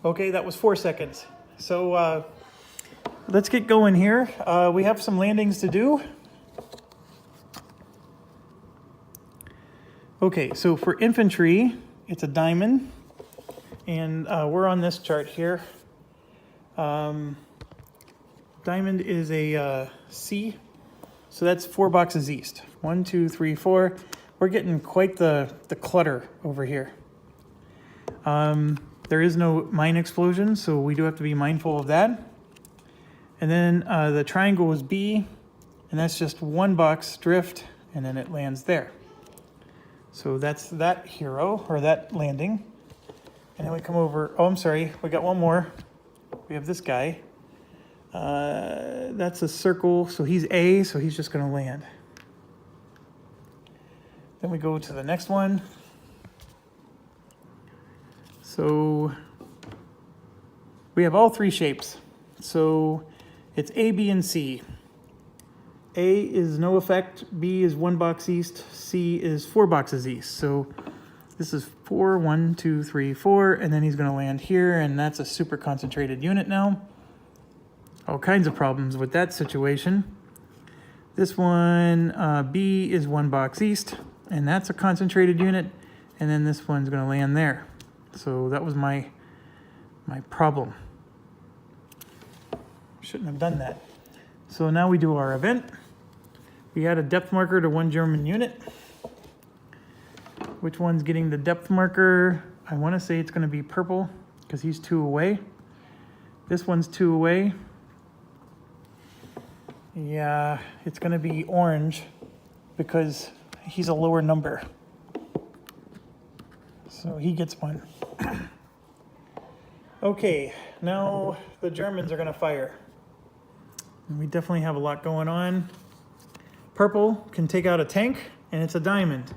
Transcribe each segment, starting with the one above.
Okay, that was 4 seconds. So let's get going here. We have some landings to do. Okay, so for infantry, it's a diamond. And we're on this chart here. Diamond is a C. So that's 4 boxes east. 1, 2, 3, 4. We're getting quite the clutter over here. There is no mine explosion, so we do have to be mindful of that. And then the triangle is B, and that's just 1 box drift, and then it lands there. So that's that hero, or that landing. And then we come over, oh, I'm sorry, we got one more. We have this guy. That's a circle, so he's A, so he's just gonna land. Then we go to the next one. So we have all 3 shapes. So it's A, B, and C. A is no effect, B is 1 box east, C is 4 boxes east. So this is 4, 1, 2, 3, 4, and then he's gonna land here, and that's a super concentrated unit now. All kinds of problems with that situation. This one, B is 1 box east, and that's a concentrated unit, and then this one's gonna land there. So that was my problem. Shouldn't have done that. So now we do our event. We add a depth marker to 1 German unit. Which one's getting the depth marker? I want to say it's going to be purple because he's 2 away. This one's 2 away. Yeah, it's going to be orange because he's a lower number. So he gets 1. Okay, now the Germans are going to fire. And we definitely have a lot going on. Purple can take out a tank, and it's a diamond.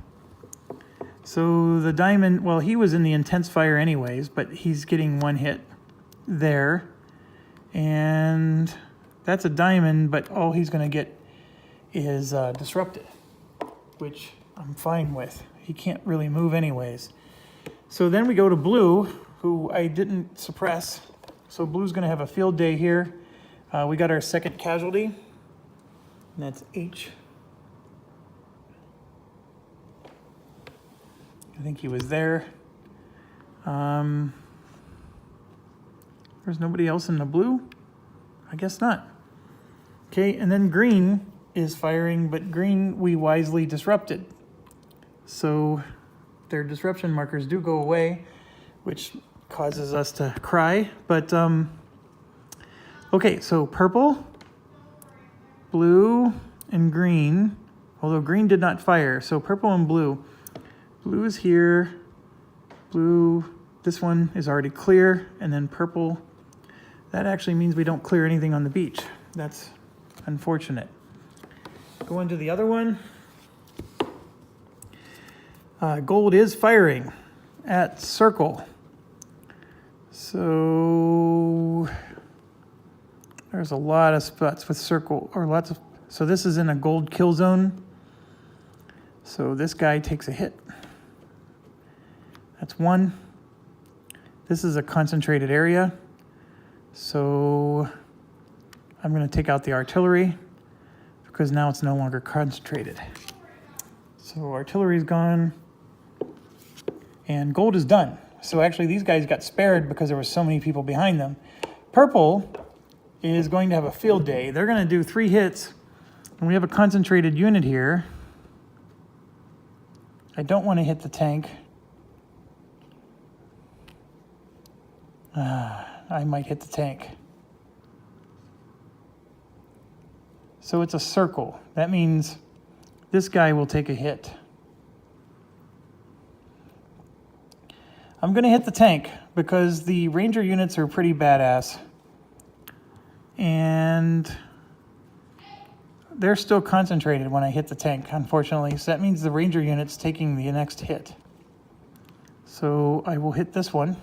So the diamond, well, he was in the intense fire anyways, but he's getting 1 hit there. And that's a diamond, but all he's going to get is disrupted, which I'm fine with. He can't really move anyways. So then we go to blue, who I didn't suppress. So blue's going to have a field day here. We got our 2nd casualty, and that's H. I think he was there. There's nobody else in the blue? I guess not. Okay, and then green is firing, but green we wisely disrupted. So their disruption markers do go away, which causes us to cry. But, okay, so purple, blue, and green, although green did not fire. So purple and blue. Blue is here, blue, this one is already clear, and then purple. That actually means we don't clear anything on the beach. That's unfortunate. Go into the other one. Gold is firing at circle. So there's a lot of spots with circle, or lots of, so this is in a gold kill zone. So this guy takes a hit. That's 1. This is a concentrated area. So I'm going to take out the artillery because now it's no longer concentrated. So artillery's gone. And gold is done. So actually these guys got spared because there were so many people behind them. Purple is going to have a field day. They're going to do 3 hits. And we have a concentrated unit here. I don't want to hit the tank. I might hit the tank. So it's a circle. That means this guy will take a hit. I'm going to hit the tank because the ranger units are pretty badass. And they're still concentrated when I hit the tank, unfortunately. So that means the ranger unit's taking the next hit. So I will hit this one.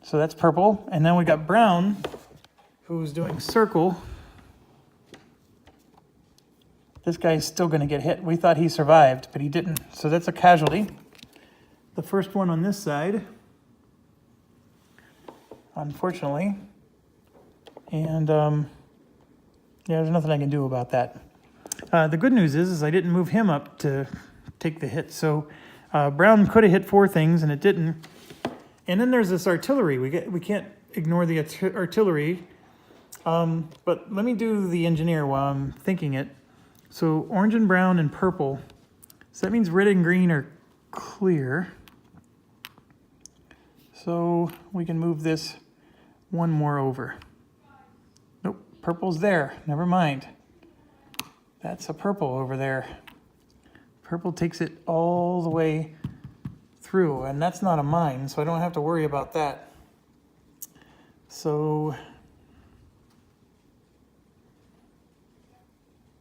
So that's purple. And then we got brown, who's doing circle. This guy's still going to get hit. We thought he survived, but he didn't. So that's a casualty. The first one on this side. unfortunately. And yeah, there's nothing I can do about that. The good news is I didn't move him up to take the hit. So Brown could have hit 4 things, and it didn't. And then there's this artillery. We can't ignore the artillery. But let me do the engineer while I'm thinking it. So orange and brown and purple. So that means red and green are clear. So we can move this one more over. Nope, purple's there. Never mind. That's a purple over there. Purple takes it all the way through, and that's not a mine, so I don't have to worry about that. So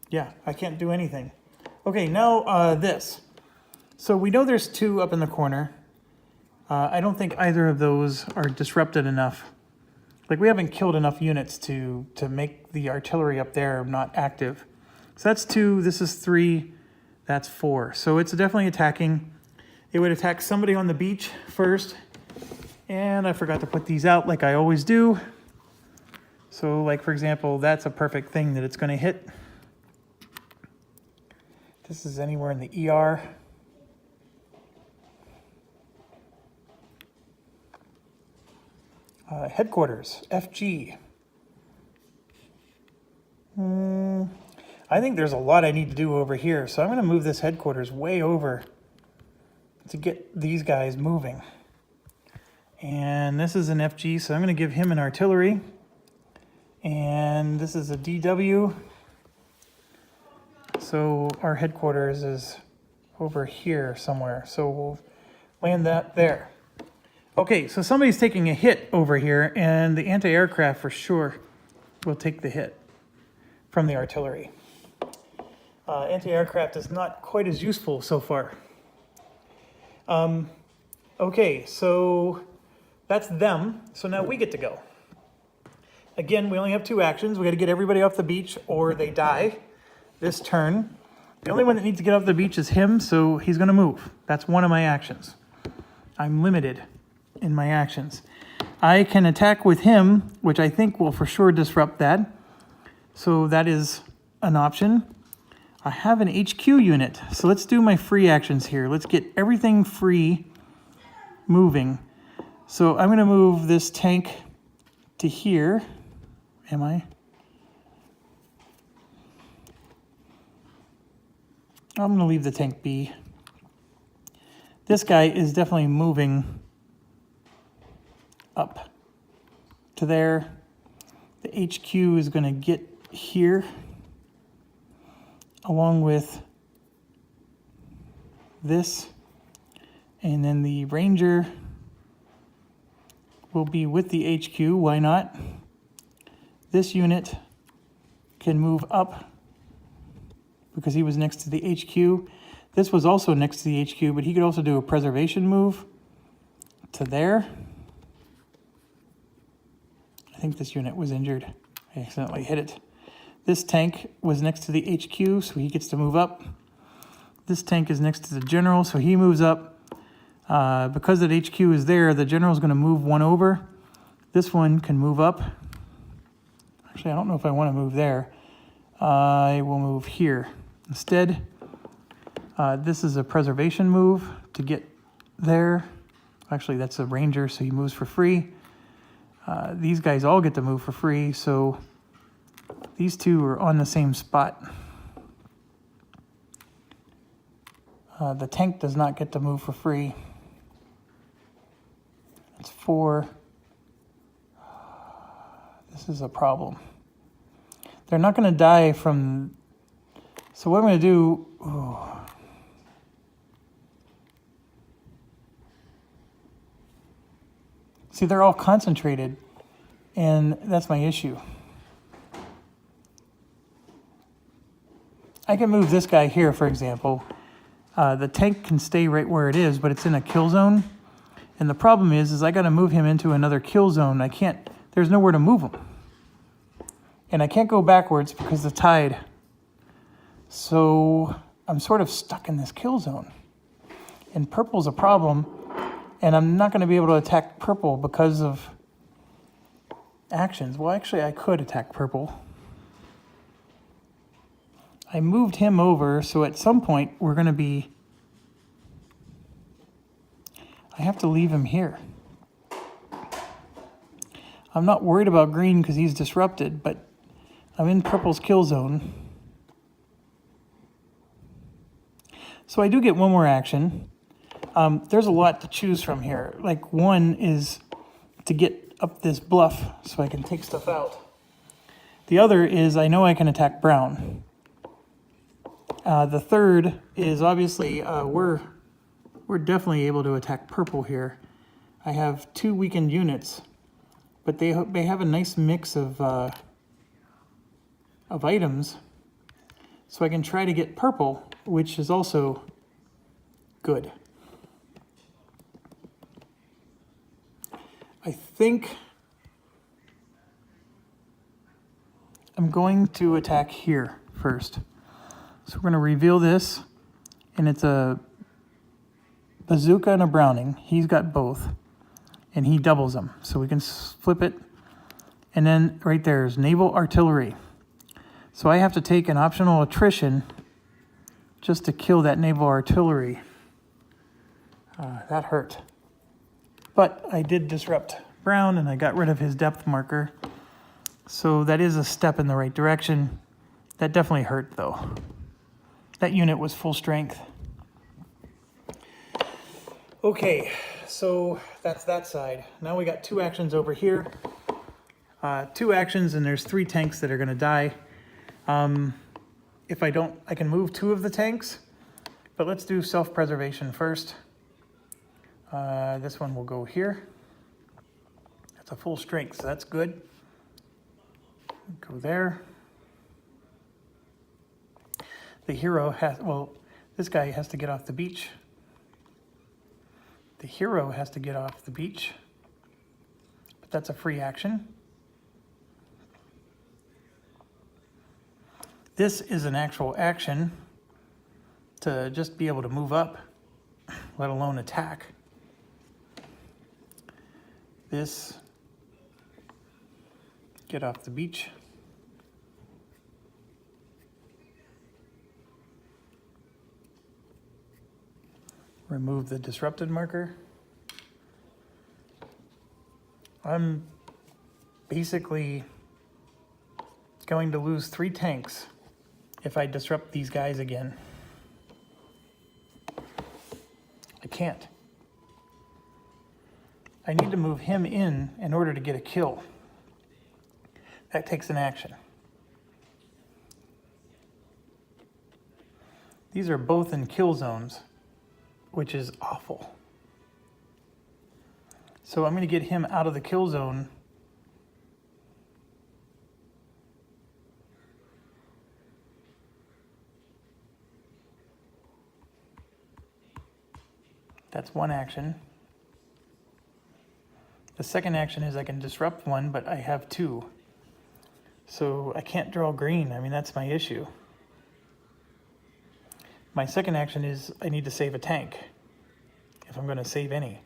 yeah, I can't do anything. Okay, now this. So we know there's 2 up in the corner. I don't think either of those are disrupted enough. Like, we haven't killed enough units to make the artillery up there not active. So that's 2, this is 3, that's 4. So it's definitely attacking. It would attack somebody on the beach first. And I forgot to put these out like I always do. So like, for example, that's a perfect thing that it's going to hit. This is anywhere in the ER. Headquarters, FG. I think there's a lot I need to do over here, so I'm going to move this headquarters way over to get these guys moving. And this is an FG, so I'm going to give him an artillery. And this is a DW. So our headquarters is over here somewhere, so we'll land that there. Okay, so somebody's taking a hit over here, and the anti-aircraft for sure will take the hit from the artillery. Anti-aircraft is not quite as useful so far. Okay, so that's them. So now we get to go. Again, we only have 2 actions. We got to get everybody off the beach or they die this turn. The only one that needs to get off the beach is him, so he's going to move. That's one of my actions. I'm limited in my actions. I can attack with him, which I think will for sure disrupt that. So that is an option. I have an HQ unit, so let's do my free actions here. Let's get everything free moving. So I'm going to move this tank to here. Am I? I'm going to leave the tank be. This guy is definitely moving up to there. The HQ is going to get here along with this, and then the Ranger will be with the HQ. Why not? This unit can move up because he was next to the HQ. This was also next to the HQ, but he could also do a preservation move to there. I think this unit was injured. I accidentally hit it. This tank was next to the HQ, so he gets to move up. This tank is next to the general, so he moves up. Because that HQ is there, the general is going to move one over. This one can move up. Actually, I don't know if I want to move there. I will move here instead. This is a preservation move to get there. Actually, that's a Ranger, so he moves for free. These guys all get to move for free, so these 2 are on the same spot. The tank does not get to move for free. It's 4. This is a problem. They're not going to die from... So what I'm going to do... Ooh. See, they're all concentrated, and that's my issue. I can move this guy here, for example. The tank can stay right where it is, but it's in a kill zone. And the problem is I got to move him into another kill zone. I can't, there's nowhere to move him. And I can't go backwards because of the tide. So I'm sort of stuck in this kill zone. And purple's a problem. And I'm not going to be able to attack purple because of actions. Well, actually, I could attack purple. I moved him over, so at some point we're going to be... I have to leave him here. I'm not worried about green because he's disrupted, but I'm in purple's kill zone. So I do get one more action. There's a lot to choose from here. Like, one is to get up this bluff so I can take stuff out. The other is I know I can attack brown. The third is obviously we're definitely able to attack purple here. I have 2 weakened units, but they have a nice mix of items, so I can try to get purple, which is also good. I think I'm going to attack here first. So we're going to reveal this, and it's a bazooka and a Browning. He's got both, and he doubles them. So we can flip it, and then right there is naval artillery. So I have to take an optional attrition just to kill that naval artillery. That hurt. But I did disrupt brown, and I got rid of his depth marker. So that is a step in the right direction. That definitely hurt, though. That unit was full strength. Okay, so that's that side. Now we got 2 actions over here. 2 actions, and there's 3 tanks that are going to die. If I don't, I can move 2 of the tanks. But let's do self-preservation first. This one will go here. That's a full strength, so that's good. Go there. The hero has, well, this guy has to get off the beach. The hero has to get off the beach, but that's a free action. This is an actual action to just be able to move up, let alone attack. This, get off the beach. Remove the disrupted marker. I'm basically going to lose 3 tanks if I disrupt these guys again. I can't. I need to move him in order to get a kill. That takes an action. These are both in kill zones, which is awful. So I'm going to get him out of the kill zone. That's one action. The second action is I can disrupt 1, but I have 2. So I can't draw green. I mean, that's my issue. My second action is I need to save a tank, if I'm going to save any.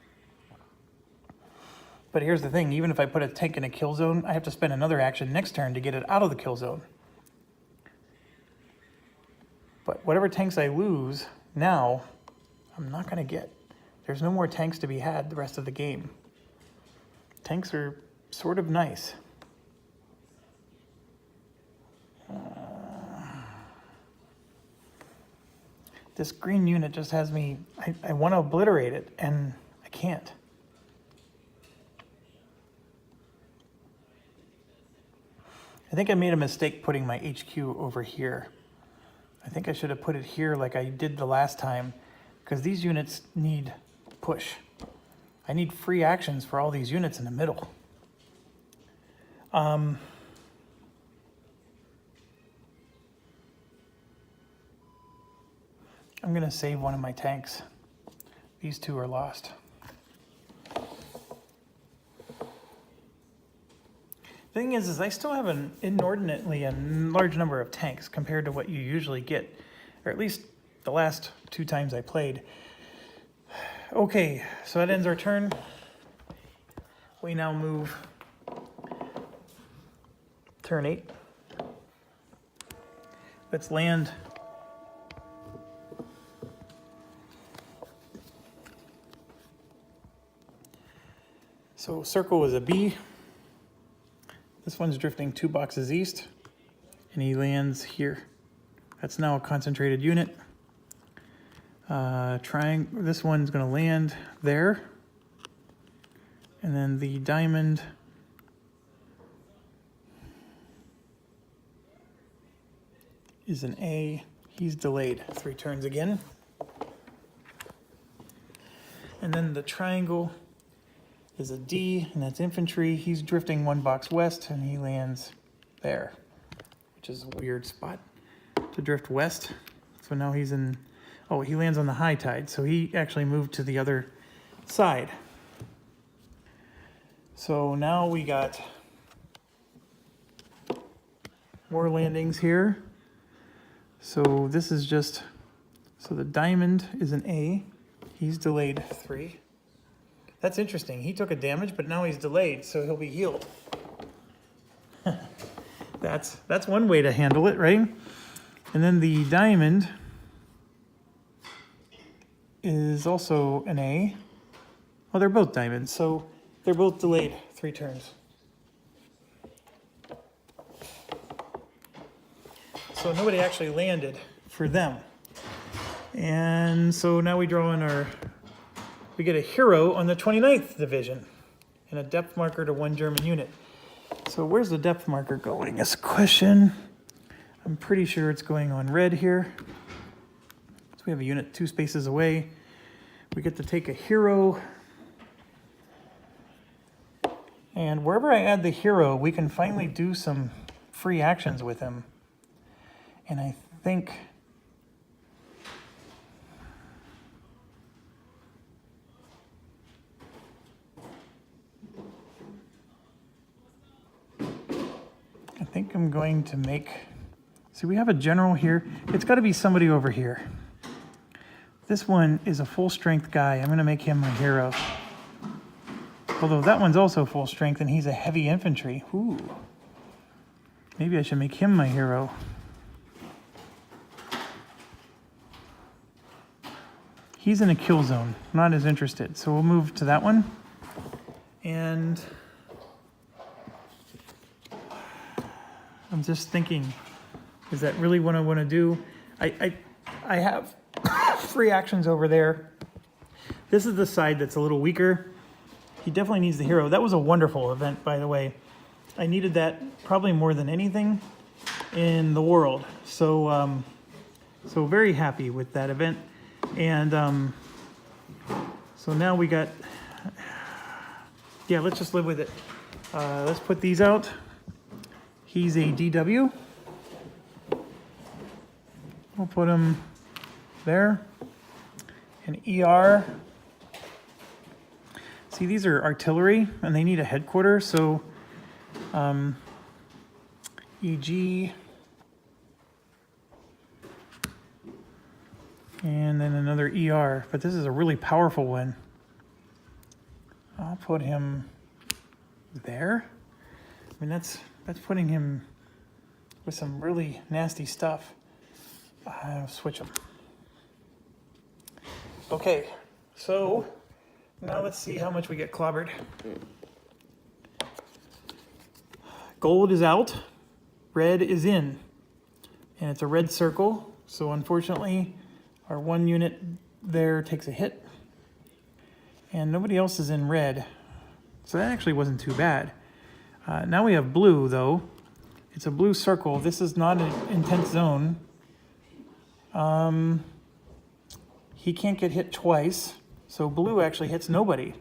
But here's the thing, even if I put a tank in a kill zone, I have to spend another action next turn to get it out of the kill zone. But whatever tanks I lose now, I'm not going to get. There's no more tanks to be had the rest of the game. Tanks are sort of nice. This green unit just has me, I want to obliterate it, and I can't. I think I made a mistake putting my HQ over here. I think I should have put it here like I did the last time, because these units need push. I need free actions for all these units in the middle. I'm going to save one of my tanks. These 2 are lost. The thing is I still have an inordinately large number of tanks compared to what you usually get, or at least the last 2 times I played. Okay, so that ends our turn. We now move turn 8. Let's land. So circle is a B. This one's drifting 2 boxes east, and he lands here. That's now a concentrated unit. Triangle. This one's going to land there, and then the diamond is an A. He's delayed 3 turns again. And then the triangle is a D, and that's infantry. He's drifting 1 box west, and he lands there, which is a weird spot to drift west. So now he's in, oh, he lands on the high tide, so he actually moved to the other side. So now we got more landings here. So this is just, so the diamond is an A. He's delayed 3. That's interesting. He took a damage, but now he's delayed, so he'll be healed. That's one way to handle it, right? And then the diamond is also an A. Well, they're both diamonds, so they're both delayed 3 turns. So nobody actually landed for them. And so now we draw in we get a hero on the 29th division and a depth marker to 1 German unit. So where's the depth marker going is a question. I'm pretty sure it's going on red here. So we have a unit 2 spaces away. We get to take a hero. And wherever I add the hero, we can finally do some free actions with him. And I think I'm going to make, see, we have a general here. It's got to be somebody over here. This one is a full strength guy. I'm going to make him my hero. Although that one's also full strength and he's a heavy infantry. Ooh. Maybe I should make him my hero. He's in a kill zone, not as interested. So we'll move to that one. And I'm just thinking, is that really what I want to do? I have free actions over there. This is the side that's a little weaker. He definitely needs the hero. That was a wonderful event, by the way. I needed that probably more than anything in the world. So, so very happy with that event. And so now we got, yeah, let's just live with it. Let's put these out. He's a DW. We'll put him there. An ER. See, these are artillery, and they need a headquarters, so EG. And then another ER, but this is a really powerful one. I'll put him there. I mean, that's putting him with some really nasty stuff. I'll switch them. Okay, so now let's see how much we get clobbered. Gold is out, red is in, and it's a red circle, so unfortunately our 1 unit there takes a hit, and nobody else is in red, so that actually wasn't too bad. Now we have blue, though. It's a blue circle. This is not an intense zone. He can't get hit twice, so blue actually hits nobody.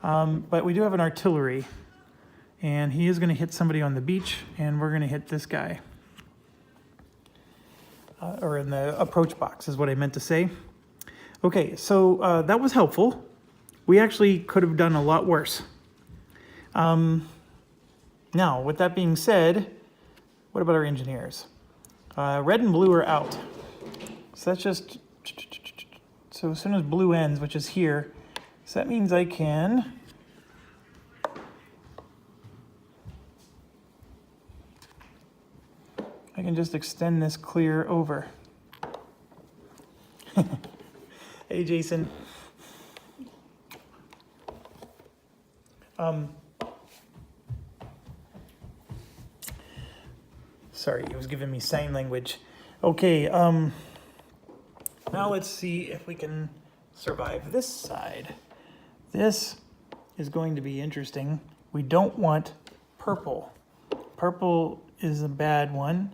But we do have an artillery, and he is going to hit somebody on the beach, and we're going to hit this guy. Or in the approach box is what I meant to say. Okay, so that was helpful. We actually could have done a lot worse. Now, with that being said, what about our engineers? Red and blue are out. So that's just, so as soon as blue ends, which is here, so that means I can I can just extend this clear over. Hey, Jason. Sorry, he was giving me sign language. Okay, now let's see if we can survive this side. This is going to be interesting. We don't want purple. Purple is a bad one.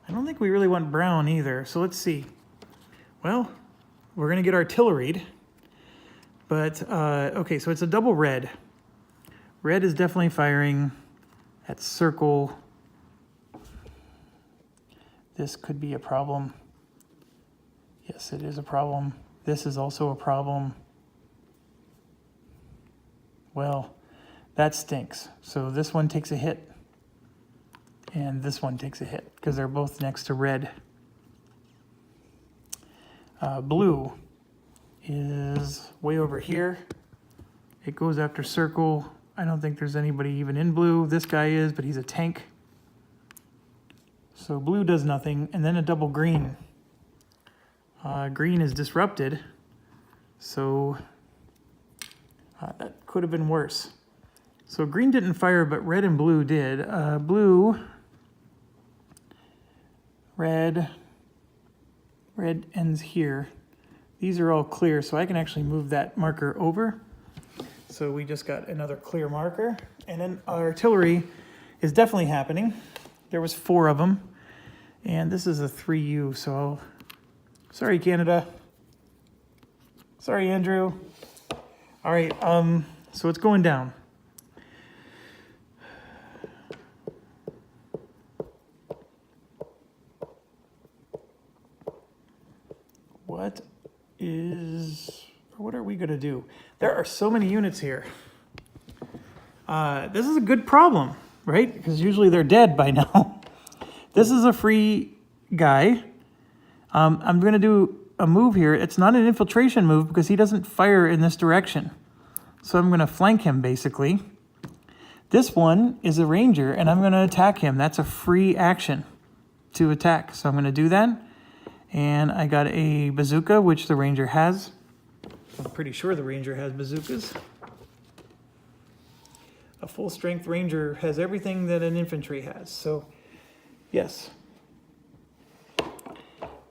I don't think we really want brown either, so let's see. Well, we're gonna get artilleried, but okay, so it's a double red. Red is definitely firing at circle. This could be a problem. Yes, it is a problem. This is also a problem. Well, that stinks. So this one takes a hit, and this one takes a hit, because they're both next to red. Blue is way over here. It goes after circle. I don't think there's anybody even in blue. This guy is, but he's a tank. So blue does nothing, and then a double green. Green is disrupted, so that could have been worse. So green didn't fire, but red and blue did. Blue, red ends here. These are all clear, so I can actually move that marker over. So we just got another clear marker. And then artillery is definitely happening. There was 4 of them. And this is a 3U, so sorry, Canada. Sorry, Andrew. All right, so it's going down. What are we gonna do? There are so many units here. This is a good problem, right? Because usually they're dead by now. This is a free guy. I'm going to do a move here. It's not an infiltration move because he doesn't fire in this direction. So I'm going to flank him, basically. This one is a ranger, and I'm going to attack him. That's a free action to attack. So I'm going to do that. And I got a bazooka, which the ranger has. I'm pretty sure the ranger has bazookas. A full-strength ranger has everything that an infantry has. So yes.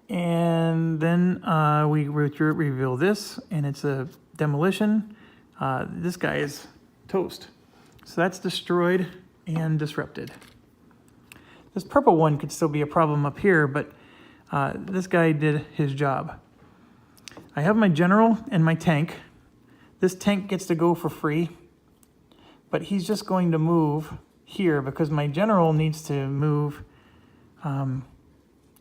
And then we reveal this, and it's a demolition. This guy is toast. So that's destroyed and disrupted. This purple one could still be a problem up here, but this guy did his job. I have my general and my tank. This tank gets to go for free, but he's just going to move here because my general needs to move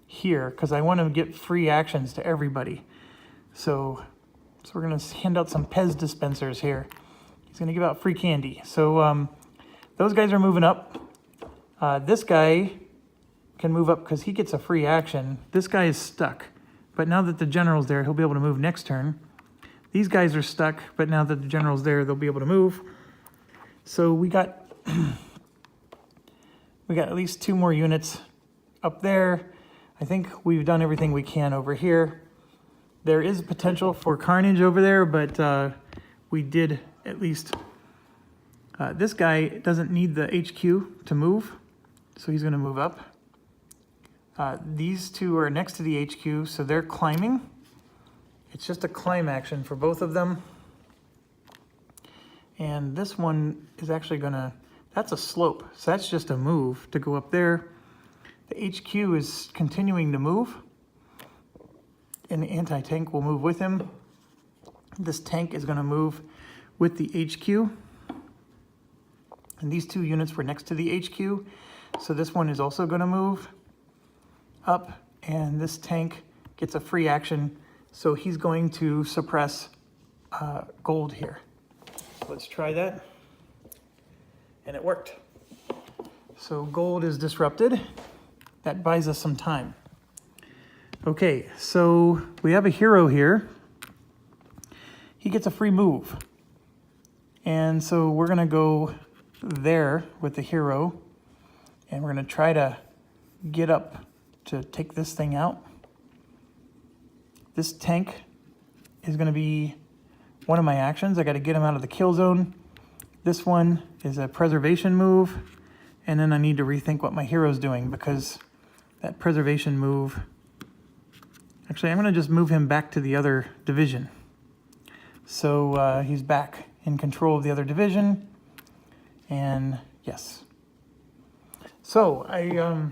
here because I want to get free actions to everybody. So we're going to hand out some Pez dispensers here. He's going to give out free candy. So those guys are moving up. This guy can move up because he gets a free action. This guy is stuck, but now that the general's there, he'll be able to move next turn. These guys are stuck, but now that the general's there, they'll be able to move. So we got at least 2 more units up there. I think we've done everything we can over here. There is potential for carnage over there, but we did at least. This guy doesn't need the HQ to move, so he's going to move up. These 2 are next to the HQ, so they're climbing. It's just a climb action for both of them. And this one is actually gonna, that's a slope. So that's just a move to go up there. The HQ is continuing to move. And the anti-tank will move with him. This tank is gonna move with the HQ. And these 2 units were next to the HQ. So this one is also gonna move up, and this tank gets a free action. So he's going to suppress gold here. Let's try that. And it worked. So gold is disrupted. That buys us some time. Okay, so we have a hero here. He gets a free move. And so we're gonna go there with the hero, and we're gonna try to get up to take this thing out. This tank is going to be one of my actions. I got to get him out of the kill zone. This one is a preservation move, and then I need to rethink what my hero's doing, because that preservation move... Actually, I'm going to just move him back to the other division. So he's back in control of the other division, and yes. So I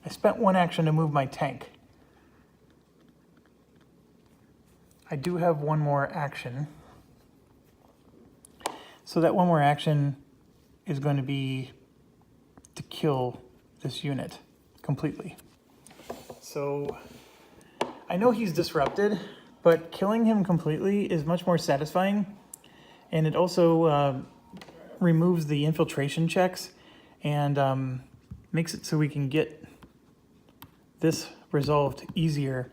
spent one action to move my tank. I do have one more action. So that one more action is going to be to kill this unit completely. So I know he's disrupted, but killing him completely is much more satisfying. And it also removes the infiltration checks and makes it so we can get this resolved easier.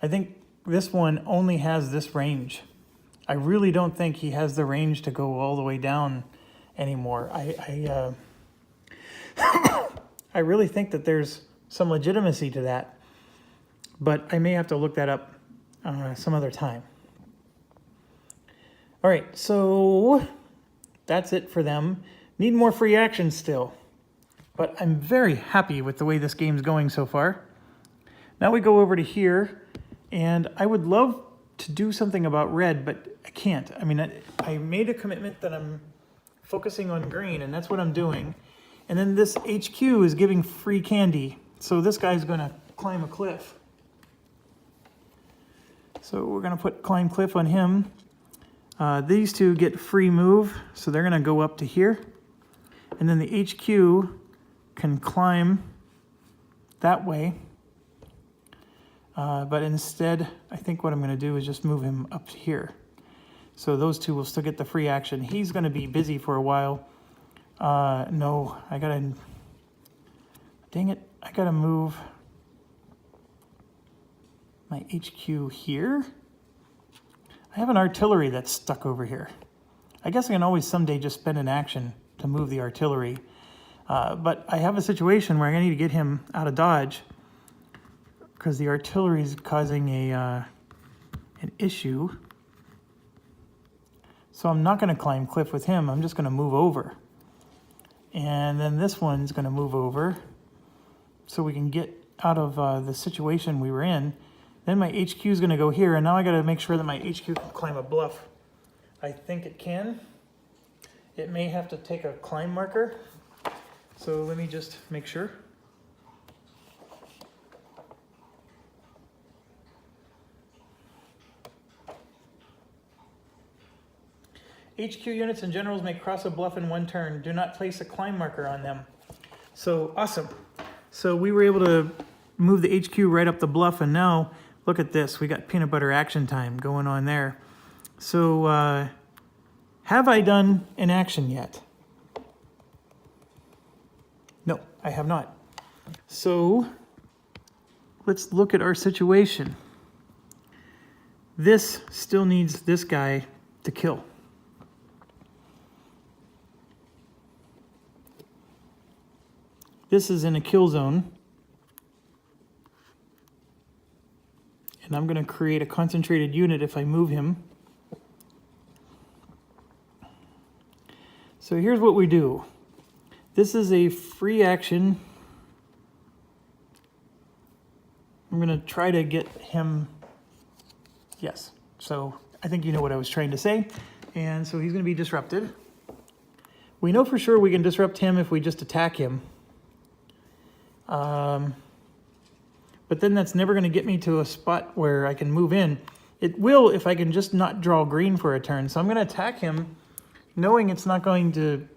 I think this one only has this range. I really don't think he has the range to go all the way down anymore. I really think that there's some legitimacy to that, but I may have to look that up some other time. All right, so that's it for them. Need more free action still, but I'm very happy with the way this game's going so far. Now we go over to here, and I would love to do something about red, but I can't. I mean, I made a commitment that I'm focusing on green, and that's what I'm doing. And then this HQ is giving free candy, so this guy's going to climb a cliff. So we're going to put climb cliff on him. These two get free move, so they're going to go up to here. And then the HQ can climb that way. But instead, I think what I'm going to do is just move him up to here. So those two will still get the free action. He's going to be busy for a while. No, I got to... Dang it, I got to move my HQ here. I have an artillery that's stuck over here. I guess I can always someday just spend an action to move the artillery. But I have a situation where I need to get him out of dodge because the artillery is causing an issue. So I'm not going to climb cliff with him. I'm just going to move over. And then this one's going to move over so we can get out of the situation we were in. Then my HQ is going to go here, and now I got to make sure that my HQ can climb a bluff. I think it can. It may have to take a climb marker. So let me just make sure. HQ units and generals may cross a bluff in one turn. Do not place a climb marker on them. So awesome. So we were able to move the HQ right up the bluff, and now look at this. We got peanut butter action time going on there. So have I done an action yet? No, I have not. So let's look at our situation. This still needs this guy to kill. This is in a kill zone. And I'm going to create a concentrated unit if I move him. So here's what we do. This is a free action. I'm going to try to get him... Yes. So I think you know what I was trying to say. And so he's going to be disrupted. We know for sure we can disrupt him if we just attack him. But then that's never going to get me to a spot where I can move in. It will if I can just not draw green for a turn. So I'm going to attack him, knowing it's not going to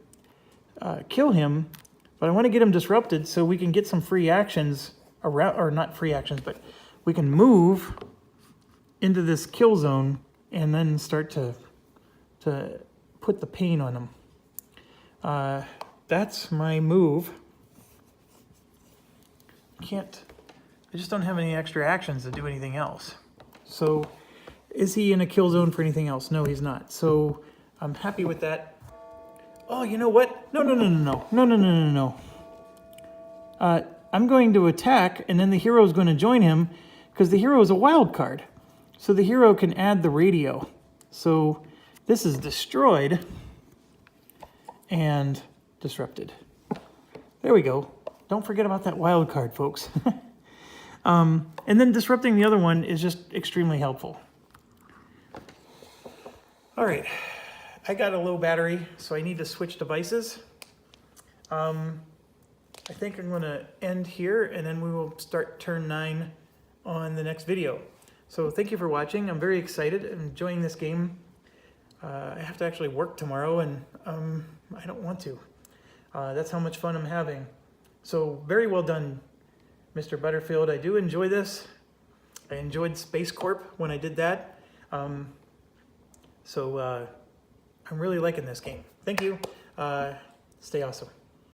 kill him, but I want to get him disrupted so we can get some free actions around, or not free actions, but we can move into this kill zone and then start to put the pain on him. That's my move. I just don't have any extra actions to do anything else. So is he in a kill zone for anything else? No, he's not. So I'm happy with that. Oh, you know what? No. I'm going to attack, and then the hero is going to join him, because the hero is a wild card. So the hero can add the radio. So this is destroyed and disrupted. There we go. Don't forget about that wild card, folks. And then disrupting the other one is just extremely helpful. All right, I got a low battery, so I need to switch devices. I think I'm gonna end here, and then we will start turn 9 on the next video. So thank you for watching. I'm very excited. I'm enjoying this game. I have to actually work tomorrow, and I don't want to. That's how much fun I'm having. So very well done, Mr. Butterfield. I do enjoy this. I enjoyed Space Corp when I did that. So I'm really liking this game. Thank you. Stay awesome.